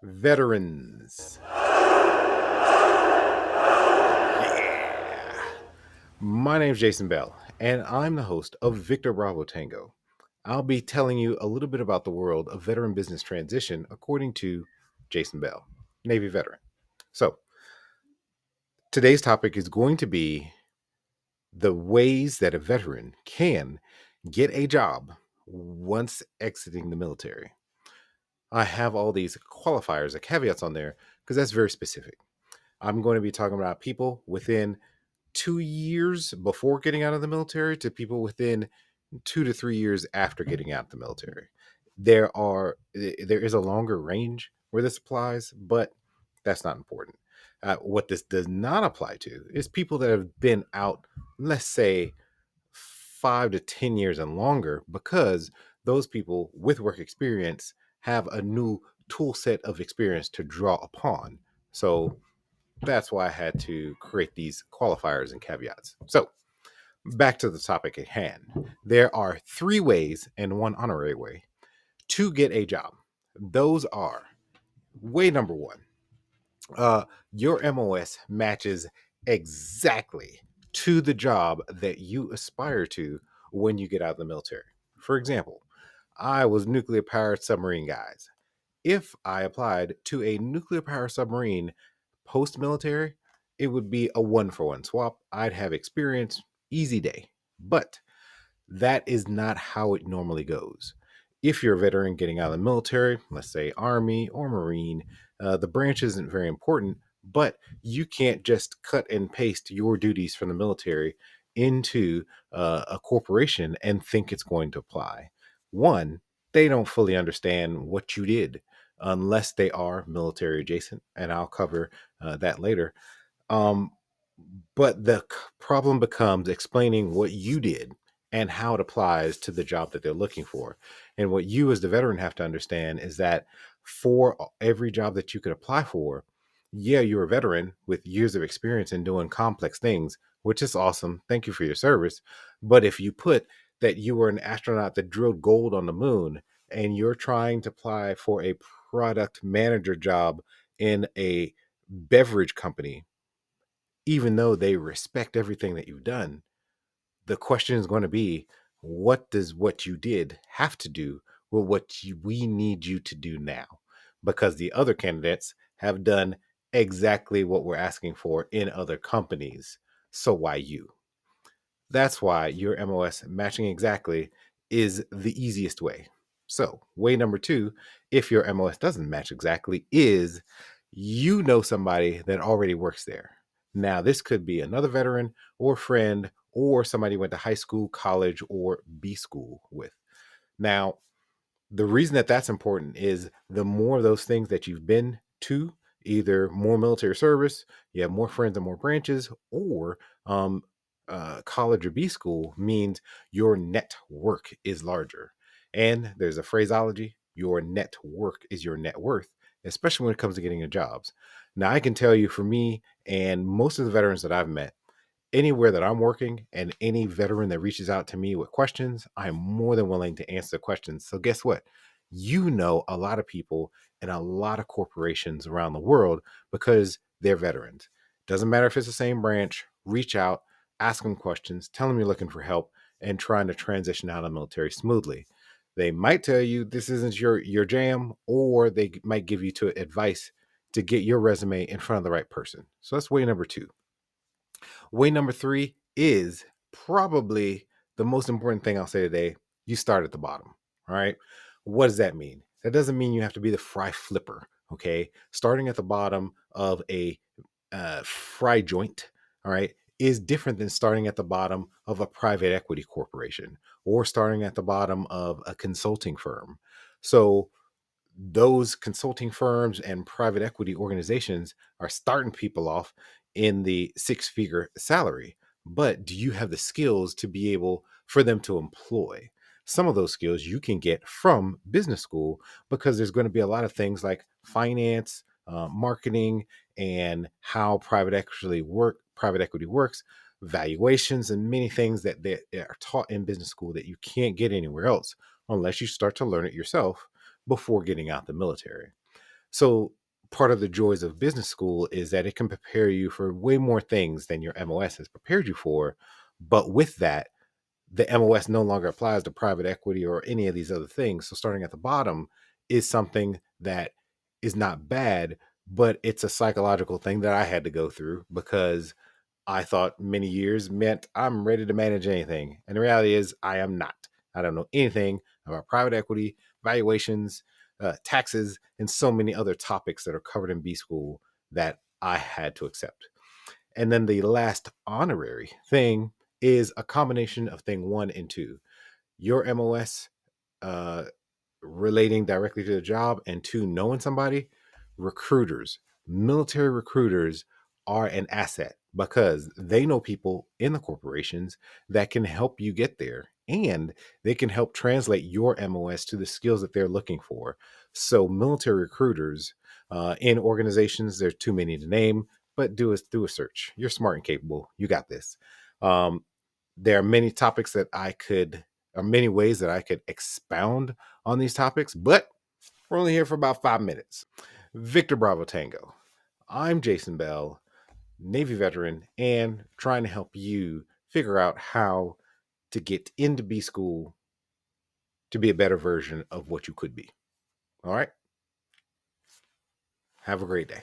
Veterans. Yeah. My name's Jason Bell, and I'm the host of Victor Bravo Tango. I'll be telling you a little bit about the world of veteran business transition according to Jason Bell, Navy veteran. So, today's topic is going to be the ways that a veteran can get a job once exiting the military. I have all these qualifiers or caveats on there because that's very specific. I'm going to be talking about people within 2 years before getting out of the military to people within 2 to 3 years after getting out of the military. There is a longer range where this applies, but that's not important. What this does not apply to is people that have been out, let's say, 5 to 10 years and longer, because those people with work experience have a new tool set of experience to draw upon. So that's why I had to create these qualifiers and caveats. So, back to the topic at hand. There are three ways and one honorary way to get a job. Those are way number one, uh, your MOS matches exactly to the job that you aspire to when you get out of the military. For example, I was nuclear powered submarine guys. If I applied to a nuclear powered submarine post military, it would be a one for one swap. I'd have experience, easy day. But that is not how it normally goes. If you're a veteran getting out of the military, let's say Army or Marine, the branch isn't very important, but you can't just cut and paste your duties from the military into a corporation and think it's going to apply. One, they don't fully understand what you did unless they are military adjacent, and I'll cover that later. Um, but the problem becomes explaining what you did and how it applies to the job that they're looking for. And what you, as the veteran, have to understand is that for every job that you could apply for, yeah, you're a veteran with years of experience in doing complex things, which is awesome. Thank you for your service. But if you put that you were an astronaut that drilled gold on the moon and you're trying to apply for a product manager job in a beverage company, even though they respect everything that you've done, the question is going to be, what does what you did have to do with we need you to do now? Because the other candidates have done exactly what we're asking for in other companies. So why you? That's why your MOS matching exactly is the easiest way. So, way number two, if your MOS doesn't match exactly, is you know somebody that already works there. Now, this could be another veteran or friend or somebody you went to high school, college, or B school with. Now, the reason that that's important is the more of those things that you've been to, either more military service, you have more friends and more branches, or um, college or B school, means your network is larger. And there's a phraseology: your network is your net worth, especially when it comes to getting a jobs. Now, I can tell you, for me and most of the veterans that I've met, anywhere that I'm working and any veteran that reaches out to me with questions, I'm more than willing to answer the questions. So, guess what? You know a lot of people and a lot of corporations around the world because they're veterans. Doesn't matter if it's the same branch, reach out, ask them questions, tell them you're looking for help and trying to transition out of the military smoothly. They might tell you this isn't your jam, or they might give you to advice to get your resume in front of the right person. So that's way number two. Way number three is probably the most important thing I'll say today. You start at the bottom. All right. What does that mean? That doesn't mean you have to be the fry flipper. Okay. Starting at the bottom of a fry joint, all right, is different than starting at the bottom of a private equity corporation or starting at the bottom of a consulting firm. So, those consulting firms and private equity organizations are starting people off in the six-figure salary. But do you have the skills to be able for them to employ? Some of those skills you can get from business school, because there's going to be a lot of things like finance, marketing, and how private equity works, valuations, and many things that are taught in business school that you can't get anywhere else unless you start to learn it yourself before getting out the military. So part of the joys of business school is that it can prepare you for way more things than your MOS has prepared you for. But with that, the MOS no longer applies to private equity or any of these other things. So starting at the bottom is something that is not bad, but it's a psychological thing that I had to go through because I thought many years meant I'm ready to manage anything. And the reality is, I am not. I don't know anything about private equity, valuations, taxes, and so many other topics that are covered in B school that I had to accept. And then the last honorary thing is a combination of thing one and two. Your MOS uh, relating directly to the job, and two, knowing somebody. Recruiters, military recruiters are an asset because they know people in the corporations that can help you get there, and they can help translate your MOS to the skills that they're looking for. So military recruiters in organizations, there's too many to name, but do a search. You're smart and capable. You got this. um, there are many topics that I could, or many ways that I could expound on these topics, but we're only here for about 5 minutes. Victor Bravo Tango. I'm Jason Bell, Navy veteran, and trying to help you figure out how to get into B school to be a better version of what you could be. All right. Have a great day.